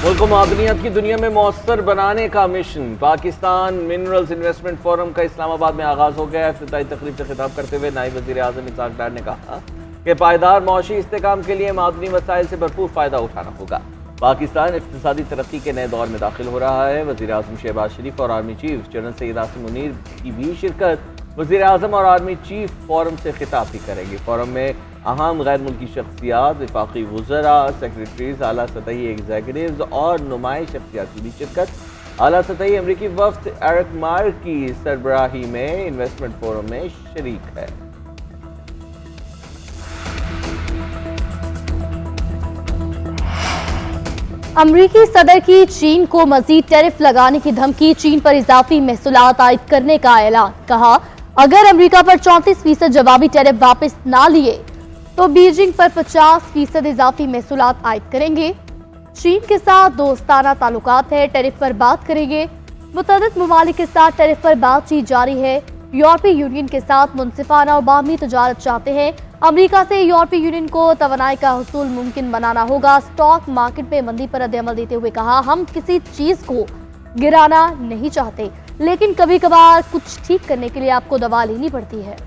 मुल्क को मादनियात की दुनिया में मौसर बनाने का mission. Pakistan minerals investment forum का इस्लामाबाद में आगाज हो गया है। इफ्तिताई तकरीब से खिताब करते हुए नायब वज़ीर आज़म इसहाक डार ने कहा कि पायदार मौशी इस्तेकाम के लिए मादनी वसाइल से भरपूर फायदा उठाना होगा। पाकिस्तान इक़्तिसादी तरक्की के नए दौर में दाखिल हो रहा है। वज़ीर आज़म शहबाज शरीफ और army chief general Syed Asim Munir की भी शिरकत वज़ीर आज़म और आर्मी चीफ फोरम से खिताब भी करेंगे। फोरम में अहम गैर मुल्की शख्सियात, वफाकी वज़रा, सेक्रेटरीज, आला सतही एग्जीक्यूटिव्स और नुमाई शख्सियात की भी शिरकत। आला सतही अमरीकी वफ्द एरिक मार की सरबराही में इन्वेस्टमेंट फोरम में शरीक है। अमरीकी सदर की चीन को मजीद टैरिफ लगाने की धमकी, चीन पर इजाफी महसूलात आयद करने का ऐलान। कहा, अगर अमरीका पर 34% जवाबी टैरिफ वापस ना लिए तो बीजिंग पर 50% इजाफी महसूलात आयद करेंगे। चीन के साथ दोस्ताना ताल्लुकात है, टैरिफ पर बात करेंगे। मुतअद्दिद ममालिक के साथ टैरिफ पर बातचीत जारी है। यूरोपीय यूनियन के साथ मुनसिफाना और बाहमी तजारत चाहते हैं। अमरीका से यूरोपीय यूनियन को तवानाई का हुसूल मुमकिन बनाना होगा। स्टॉक मार्केट में मंदी पर रद्द-ए-अमल देते हुए कहा, हम किसी चीज को गिराना नहीं चाहते, लेकिन कभी कभार कुछ ठीक करने के लिए आपको दवा लेनी पड़ती है।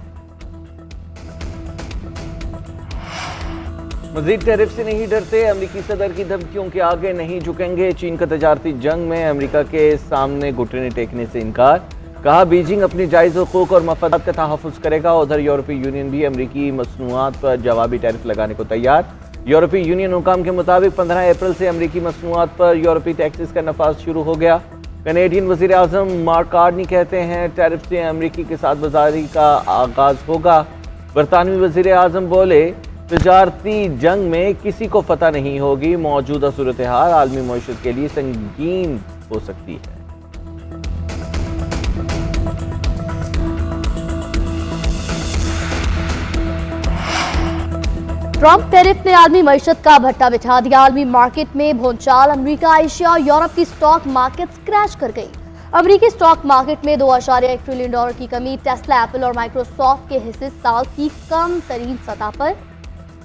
मजीद टैरिफ से नहीं डरते, अमरीकी सदर की धमकियों के आगे नहीं झुकेंगे। चीन का तजारती जंग में अमरीका के सामने घुटने टेकने से इनकार। कहा, बीजिंग अपनी जायज़ हुकूक और मफादात का तहफ़्फ़ुज़ करेगा। उधर यूरोपीय यूनियन भी अमरीकी मसनूआत पर जवाबी टैरिफ लगाने को तैयार। यूरोपीय यूनियन हुकाम के मुताबिक 15 अप्रैल से अमरीकी मसनूआत पर यूरोपीय टैक्सेस का नफाज शुरू हो गया। कनेडियन वज़ीर आज़म मार्क कार्नी कहते हैं, टैरिफ से अमरीकी के साथ बाजारी का आगाज होगा। बरतानवी वज़ीर आज़म बोले, तजारती जंग में किसी को फतह नहीं होगी। मौजूदा सूरत हाल आलमी मईशत के लिए संगीन हो सकती है। ट्रंप टैरिफ ने आलमी मईशत का भट्टा बिठा दिया। आलमी मार्केट में भूचाल, अमेरिका, एशिया और यूरोप की स्टॉक मार्केट क्रैश कर गई। अमेरिकी स्टॉक मार्केट में $2.1 ट्रिलियन की कमी। टेस्ला, एप्पल और माइक्रोसॉफ्ट के हिस्से साल की कम तरीन सतह पर।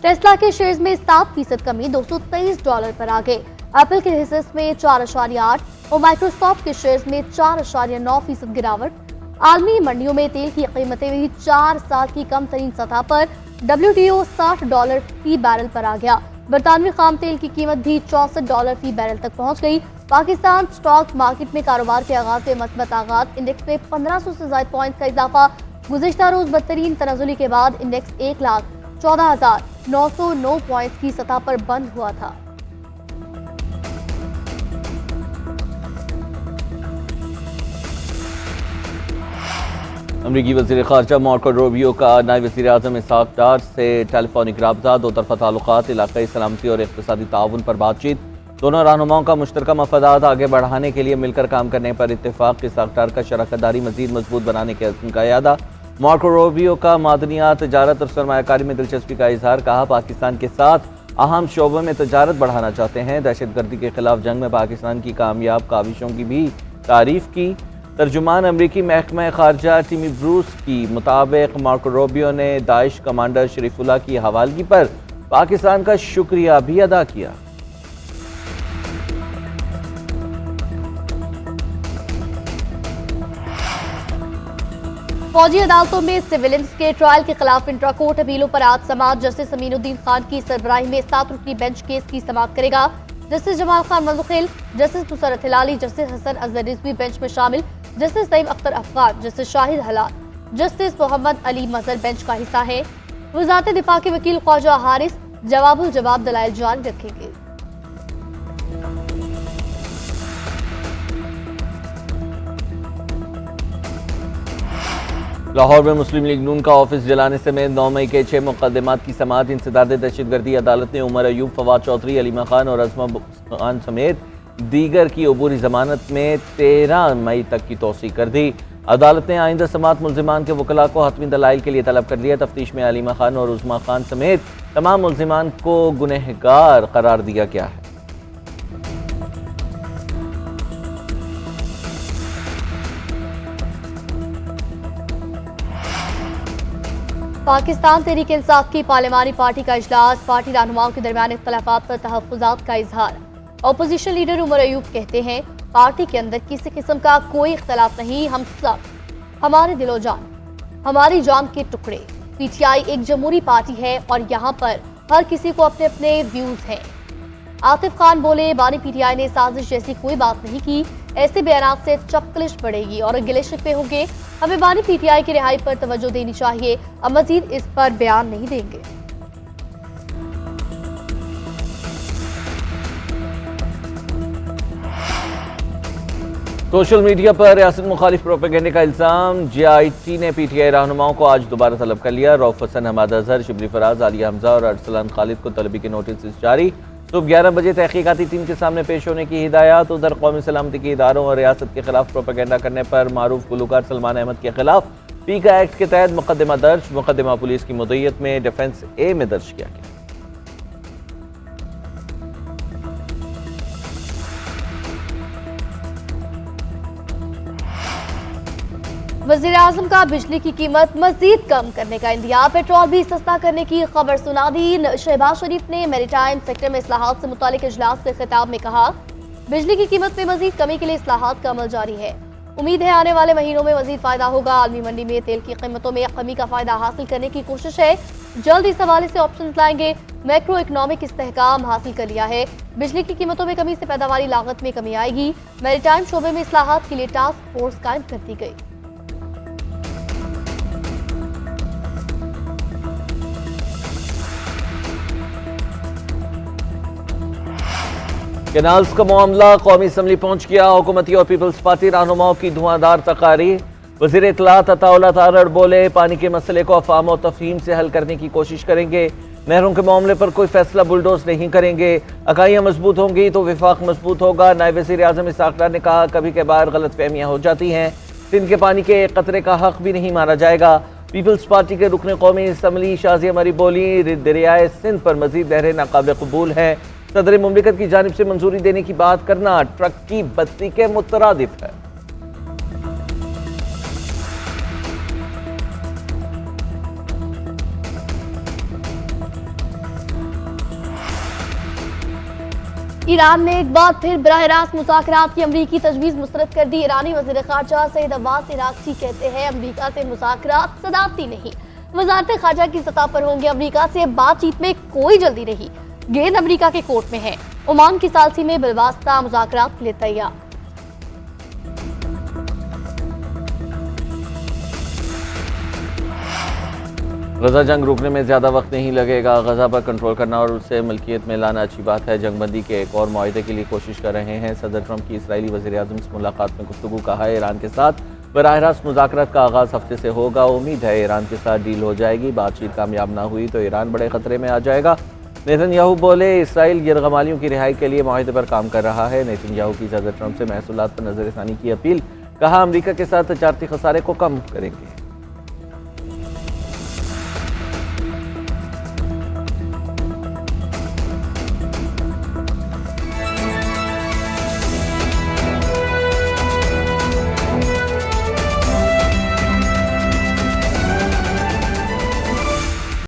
टेस्ला के शेयर्स में 7% कमी, $223 पर आ गए। एप्पल के हिस्से में 4.8 और माइक्रोसॉफ्ट के शेयर्स में 4.9% गिरावट। आलमी मंडियों में तेल की कीमतें भी 4 साल की कम तरीन सतह पर। WTO $60 फी बैरल पर आ गया। बरतानवी खाम तेल की कीमत भी $64 फी बैरल तक पहुंच गई। पाकिस्तान स्टॉक मार्केट में कारोबार के आगाज के मस्बत आगाज। इंडेक्स में 1500 से ज्यादा पॉइंट का इजाफा। गुज़िश्ता रोज बदतरीन तनाजुली के बाद इंडेक्स 1,14,909 पॉइंट की सतह पर बंद हुआ था। अमरीकी वज़ीर ख़ारजा मार्को रूबियो का नायब वज़ीर आज़म इसहाक डार से टेलीफोनिक रब्ता। दो तरफ़ा ताल्लुकात, इलाक़ाई सलामती और इक़्तिसादी ताउन पर बातचीत। दोनों रहनुमाओं का मुश्तरका मफादात आगे बढ़ाने के लिए मिलकर काम करने पर इत्तेफाक। इसहाक डार का शराकतदारी मज़ीद मजबूत बनाने के अज़्म का यादा। मार्को रूबियो का मादनियात, तजारत और सरमायाकारी में दिलचस्पी का इजहार। कहा, पाकिस्तान के साथ अहम शोबों में तजारत बढ़ाना चाहते हैं। दहशतगर्दी के खिलाफ जंग में पाकिस्तान की कामयाब काविशों की भी तारीफ की। तर्जुमान अमरीकी महकमा खारजा टिमी ब्रूस की मुताबिक मार्को रूबियो ने दाइश कमांडर शरीफुल्लाह की हवालगी पर पाकिस्तान का शुक्रिया भी अदा किया। फौजी अदालतों में सिविलियंस के ट्रायल के खिलाफ इंट्रा कोर्ट अपीलों पर आज समाअत। जस्टिस अमीनुद्दीन खान की सरबराही में 7 रुकनी बेंच केस की समाअत करेगा। Justice Jamal Khan Mandokhel, justice Nusrat Hilali, justice Hasan Azhar Rizvi bench में शामिल। Justice Saeed Akhtar Afghan, justice Shahid Halal, justice Mohammad Ali Mazhar bench का हिस्सा है। वज़ारत दिफा के वकील ख्वाजा हारिस जवाब दलाइल जारी रखेंगे। लाहौर में मुस्लिम लीग नून का ऑफिस जलाने समेत 9 मई के 6 मुकदमात की समाअत। इंसदाद दहशतगर्दी अदालत ने उमर अयूब, फवाद चौधरी, अलीमा खान और अजमा खान समेत दीगर की अबूरी जमानत में 13 मई तक की तोसी कर दी। अदालत ने आइंदा समाअत मुल्जिमान के वकला को हतमी दलाइल के लिए तलब कर दिया। तफ्तीश में अलीमा खान और उज़मा खान समेत तमाम मुल्जिमान को गुनहगार करार दिया गया है। पाकिस्तान तहरीक इंसाफ की पार्लिमानी पार्टी का इजलास। पार्टी रहनुमाओं के दरमियान इख्तलाफात पर तहफ्फुज़ात का इजहार। ऑपोजिशन लीडर उमर अयूब कहते हैं, पार्टी के अंदर किसी किस्म का कोई इख्तलाफ नहीं, हम सब, हमारे दिलो जान, हमारी जान के टुकड़े। पीटीआई एक जमहूरी पार्टी है और यहाँ पर हर किसी को अपने अपने व्यूज हैं। आतिफ खान बोले, बानी पीटीआई ने साजिश जैसी कोई बात नहीं की, ऐसे बयान से चपकलिश बढ़ेगी और गिले शिकवे होंगे। हमें बानी पीटीआई की रिहाई पर तवज्जो देनी चाहिए, अब मजीद इस पर बयान नहीं देंगे। सोशल मीडिया पर रियासत मुखालिफ प्रोपेगेंडे का इल्जाम, JIT ने पीटीआई रहनुमाओं को आज दोबारा तलब कर लिया। रऊफ हसन, हमाद अजहर, शिबली फराज, आलिया हमजा और अरसलान खालिद को तलबी के नोटिस जारी। सुबह 11 बजे तहकीकाती टीम के सामने पेश होने की हिदायत। उधर कौमी सलामती के इदारों और रियासत के खिलाफ प्रोपेगेंडा करने पर मारूफ गुलूकार सलमान अहमद के खिलाफ पीका एक्ट के तहत मुकदमा दर्ज। मुकदमा पुलिस की मुद्दईयत में डिफेंस ए में दर्ज किया गया। वज़ीर आज़म का बिजली की कीमत मजीद कम करने का इंदिया, पेट्रोल भी सस्ता करने की खबर सुना दी। शहबाज शरीफ ने मैरीटाइम सेक्टर में इस्लाहात से मुतालिक इजलास से खिताब में कहा, बिजली की कीमत में मजीद कमी के लिए इस्लाहात का अमल जारी है। उम्मीद है आने वाले महीनों में मजीद फायदा होगा। आलमी मंडी में तेल की कीमतों में कमी का फायदा हासिल करने की कोशिश है। जल्द इस हवाले से ऑप्शन लाएंगे। मैक्रो इकोनॉमिक इस्तेहकाम हासिल कर लिया है। बिजली की कीमतों में कमी से पैदावारी लागत में कमी आएगी। मैरीटाइम शोबे में इस्लाहात के लिए टास्क फोर्स कायम कर दी गई। कैनाल्स का मामला कौमी असम्बली पहुंच गया। हुकूमती और पीपल्स पार्टी रहनुमाओं की धुआंधार तकारीर। वज़ीर इत्तलात अताउल्लाह तारड़ बोले, पानी के मसले को अफ़हाम और तफ़हीम से हल करने की कोशिश करेंगे। नहरों के मामले पर कोई फैसला बुलडोज नहीं करेंगे। इकाइयाँ मजबूत होंगी तो विफाक मजबूत होगा। नायब वज़ीर आज़म इसहाक़ डार ने कहा, कभी कभार गलत फहमियाँ हो जाती हैं, सिंध के पानी के एक कतरे का हक भी नहीं माना जाएगा। पीपल्स पार्टी के रुकन कौमी असम्बली शाज़िया मरी बोली, दरियाए सिंध पर मजीद नहरें नाकाबिल कबूल हैं। सदर मुमलिकत की जानिब से मंजूरी देने की बात करना ट्रक की बत्ती के मुतरादिफ है। ईरान ने एक बार फिर बराह रास्त मुज़ाकरात की अमरीकी तजवीज़ मुस्तरद कर दी। ईरानी वज़ीर ख़ारजा सईद अब्बास इराक़ची कहते हैं, अमरीका से मुज़ाकरात सदारती नहीं, वज़ारत ख़ारजा की सतह पर होंगे। अमरीका से बातचीत में कोई जल्दी नहीं, गेंद अमरीका के कोर्ट में है। ओमान की सालसी में बिलवास्ता मुज़ाकरात के लिए तैयार। गजा जंग रुकने में ज़्यादा वक्त नहीं लगेगा। गजा पर कंट्रोल करना और उसे मलकियत में लाना अच्छी बात है। जंगबंदी के एक और मुआहदे के लिए कोशिश कर रहे हैं। सदर ट्रंप की इसराइली वज़ीर आज़म से मुलाकात में गुफ्तगू। कहा है, ईरान के साथ बराह रास्त मुज़ाकरात का आगाज़ हफ्ते से होगा। उम्मीद है ईरान के साथ डील हो जाएगी। बातचीत कामयाब ना हुई तो ईरान बड़े खतरे में आ जाएगा। नेतन्याहू बोले, इसराइल यरगमालियों की रिहाई के लिए मुआहदे पर काम कर रहा है। नेतन्याहू की सदर ट्रंप से महसूलात पर नजरसानी की अपील। कहा, अमरीका के साथ तजारती खसारे को कम करेंगे।